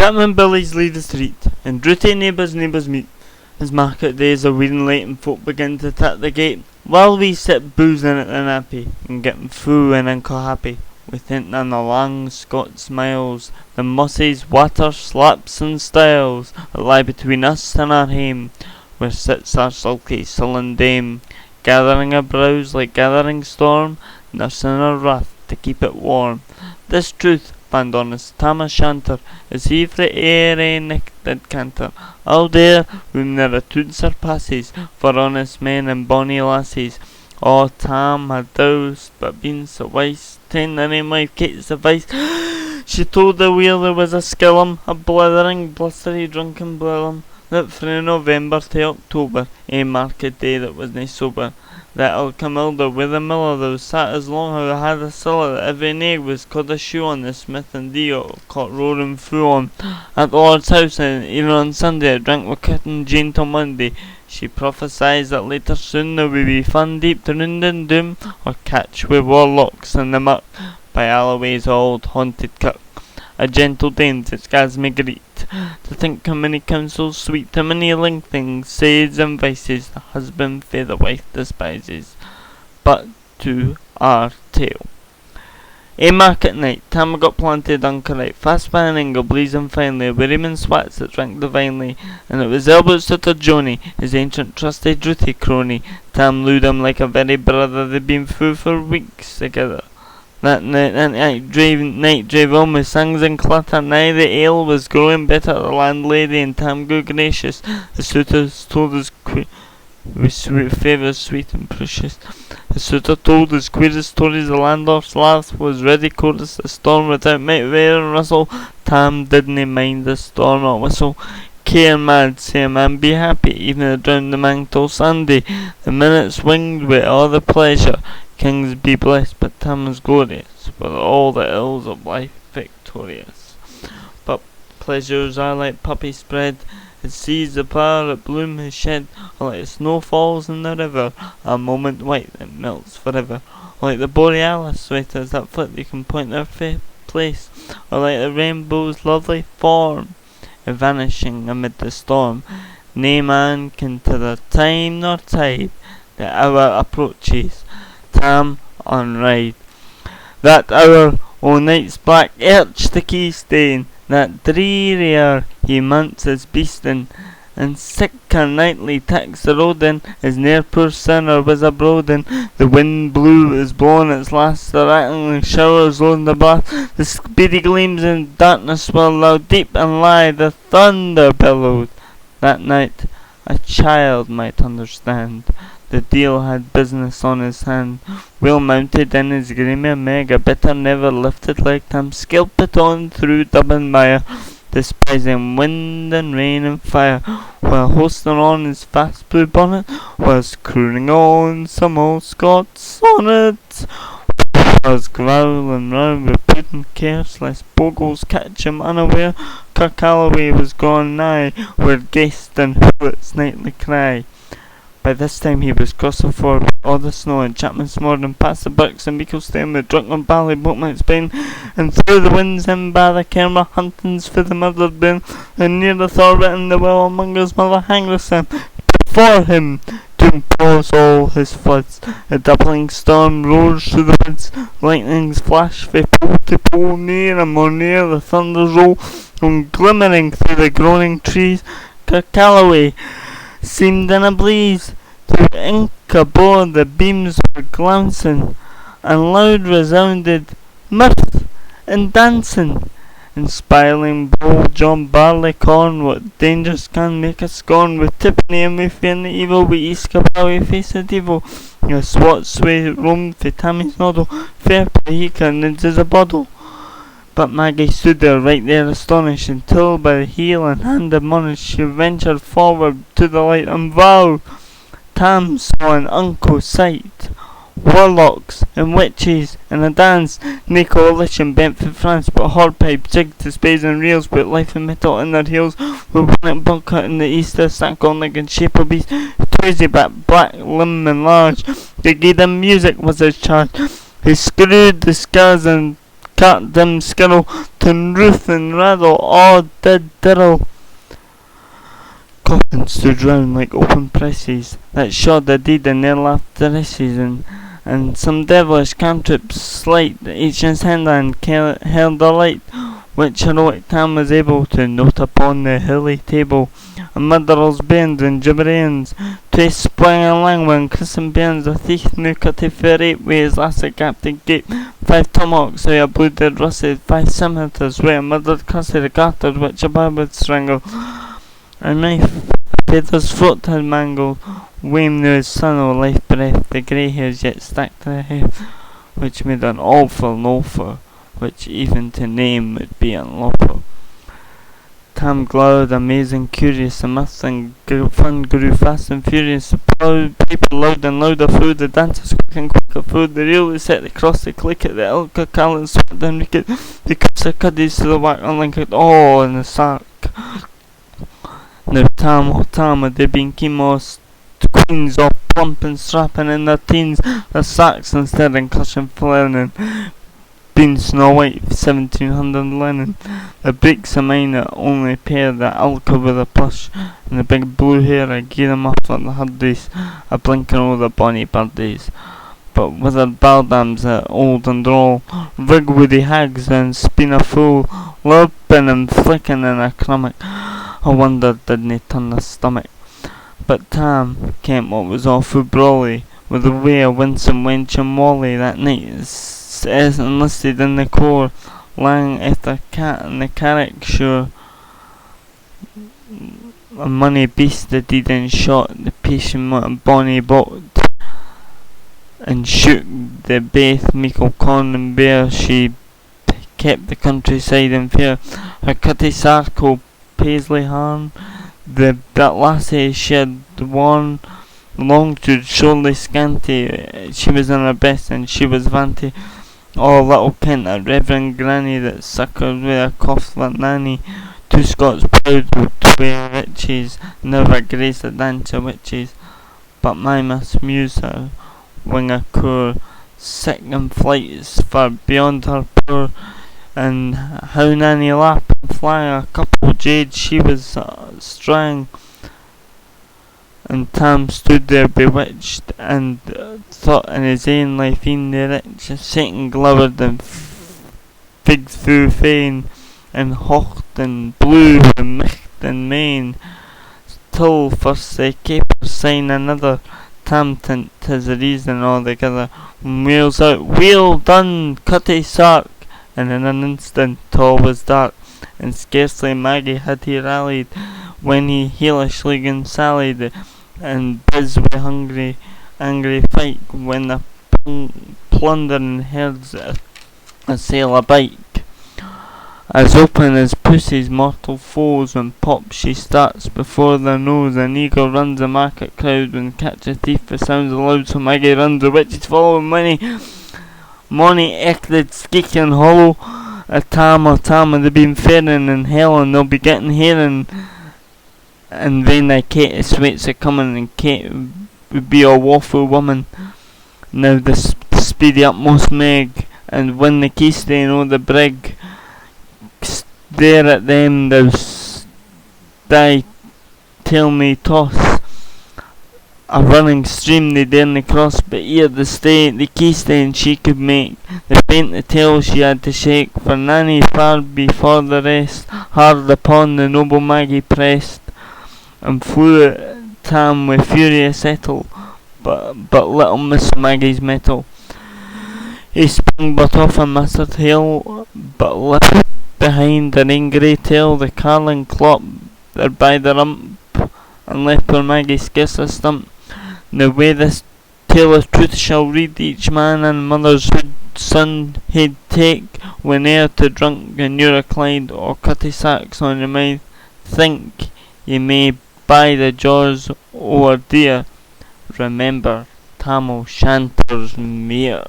Chapman Billies leave the street, and drooty neighbours meet. As market days are wearing late and folk begin to tap the gate, while we sit boozing at the nappy, and getting through and unco happy. We think on the long Scots miles, the mosses, water, slaps and styles that lie between us and our hame, where sits our sulky, sullen dame, gathering her brows like gathering storm, nursing her wrath to keep it warm. This truth, band honest Tam O Shanter, is he frae ae nick that canter. All there whom there a tune surpasses, for honest men and bonny lassies. Oh, Tam had doused but been so wise, ta'en the name wife Kate's advice. She told the wheel there was a skillum, a blithering, blustery, drunken blillum, that frae November to October, a market day that was nae sober. That Alcamilder with a miller that was sat as long who had a cellar that every naig was caught a shoe on. The smith and Dio caught roaring through on at the Lord's house, and even on Sunday I drank with Kit and Jane till Monday. She prophesied that later soon there would be fun deep to round and doom, or catch with warlocks in the muck by Alloway's old haunted kirk. A gentle dame that scares me greet, to think how many counsels sweet, how many lengthings, sayings and vices the husband fair the wife despises. But to our tale. A market night, Tam got planted uncorrect, fast by an angle, blazing finely, with him and swats that drank divinely, and it was Albert Sutter Joni, his ancient trusty druthy crony. Tam lewed him like a very brother, they'd been through for weeks together. That night drave on with songs and clatter, nigh the ale was growing better, the landlady and Tam grew gracious, the suitors told us with sweet favours sweet and precious. The suitor told his queerest stories, the landlord's laugh was ready chorus, the storm without might veer and rustle. Tam didn't mind the storm or whistle. Care mad, say a man be happy, even a drowned the man till Sunday. The minutes winged with all the pleasure. Kings be blessed, but Tam was glorious, with all the ills of life victorious. But pleasures are like poppy spread, it sees the power that bloom has shed, or like snow falls in the river, a moment white that melts forever, or like the borealis sweaters that flit you can point their place, or like the rainbow's lovely form, vanishing amid the storm. Nae man can to the time nor tide the hour approaches. Tam on ride. That hour o' night's black arch the key stain, that dreary hour he mounts his beastin', and sick and nightly tax the roadin', as ne'er poor sinner was abroadin'. The wind blew, is blown its last, the rattling showers load the blast, the speedy gleams in darkness swirled loud deep and lie, the thunder bellowed. That night a child might understand. The deal had business on his hand, well mounted in his grimy meg, a bitter never lifted like Tam, skelped on through dub and mire, despising wind and rain and fire, while hoisting on his fast blue bonnet, was crooning on some old Scots sonnet, was growling round with prudent cares, lest bogles catch him unaware. Kirkalloway was gone nigh, where guest and hoolit's nightly cry. By this time he was crossing for all the snow, and Chapman snored and past the birks and Beaklestane with drunken bally boatman Spain, and through the winds in by the Kerma huntings for the murdered bin, and near the Thorwit and the Willmonger's mother Hanglerson before him to pause all his floods. A doubling storm roars through the woods, lightnings flash from pole to pole, near and more near the thunders roll, and glimmering through the groaning trees, Kirkalloway seemed in a blaze, to ink aboard the beams were glancing, and loud resounded mirth and dancing, and spiling bold John Barleycorn, what dangers can make us scorn, with Tiffany and we fear the evil, we Easkabowie face the devil, your swat sway roamed for Tammy's noddle, fair Pahika nids as a bottle. But Maggie stood there, right there astonished, until by the heel and hand admonished, she ventured forward to the light and vowed. Tam saw an unco sight, warlocks and witches and a dance, nae coalition bent for France, but hornpipe jigged to spades and reels, put life and metal in their heels, with one at bunker in the easter, sank on like in shape of beast, crazy back, black, limb and large, the gave them music was his charge, he screwed the scars and cat dim skittle, turn Ruth and rattle, all did diddle. Coffins stood round like open presses, that shod the deed in their laughteresses, and some devilish cantrips slight, each in his hand and held the light, which heroic Tam was able to note upon the hilly table. And murderers, bairns and gibberings, twice sprang along when christened bairns, a thief new cutty fair ape, with his lass at Captain Gape, 5 tomahawks, where a blooded rusted, 5 scimitars, where a murdered cussed, gartered, which a bar would strangle, a knife, feathers throat had mangled, Wame knew his son o' life breath, the grey hairs yet stacked to the hair, which made an awful loafer, which even to name would be unlawful. Tam glowered, amazed and curious, the mirth and fun grew fast and furious, the people loud and louder flew, the dancers quick and quicker flew, the reel was set across the click at the ilka callan swept and wicked, the cups of cuddies to the whack unlinked, all in the sack. Now Tam O Tam had they been chemos queens, all plump and strapping in their teens, the sacks instead and cushion flaring, been Snow White 1700 linen, the breeks of mine the only pair, the alka with a plush, and the big blue hair I gear 'em up like the hurdies, a blinking o' the bonny birdies. But withered baldams old and droll, rig woody hags and spina fool, lurping and flicking in a crummock, I wondered didn't he turn the stomach. But Tam kent what was awful brawly, with the way a winsome wench and Wally that night is enlisted in the corps, lang at the cat in the carrick sure. A money beast the deed and shot, the patient bonny bought, and shook the baith meikle corn and bear, she kept the countryside in fear, her cutty sark o' paisley harn, that lassie she had worn, long to surely scanty, she was in her best and she was vanity, all little Kent a reverend granny that suckered with a cough like nanny, 2 Scots proud with 2 riches, never graced a dance of witches, but my must muse her, wing a cour, sick and flights far beyond her poor, and how nanny lap and fly a couple jade she was strang. And Tam stood there bewitched, and thought in his ain life e'en the rich, Satan glowered and figged through fain, and hocht and blew and micht and main, till first they caper sign another, Tam tint his reason altogether, and wails out, "Weel done, cutty sark!" and in an instant all was dark, and scarcely Maggie had he rallied, when he heelishly gone sallied, and biz wi' hungry, angry fight, when the plundering herds assail a bike. As open as pussy's mortal foes, when pop she starts before their nose, an eagle runs a market crowd, when catch a thief the sounds aloud, so Maggie runs, the witches follow, Money echlid skeeking hollow, a Tam O Tam they've been fairing in hell, and they'll be getting hearing, and then thy Kate is sweets a coming, and Kate would be a woeful woman. Now the speedy utmost meg, and when the keystone o' the brig, stare at them thou thy tail may toss, a running stream they daren't cross, but ere the keystone she could make, the faint the tail she had to shake, for Nanny far before the rest, hard upon the noble Maggie pressed, and flew at Tam with furious settle, but little Miss Maggie's mettle. He sprung but off a mastered hill, but left behind an angry tail, the carlin clop there by the rump, and left poor Maggie scarce a stump. Now way this tale of truth shall read, each man and mother's son he'd take, whene'er to drunk and you're a Clyde, or cutty sacks on your mind, think ye may buy the jaws o'er dear, remember Tam O Shanter's mere.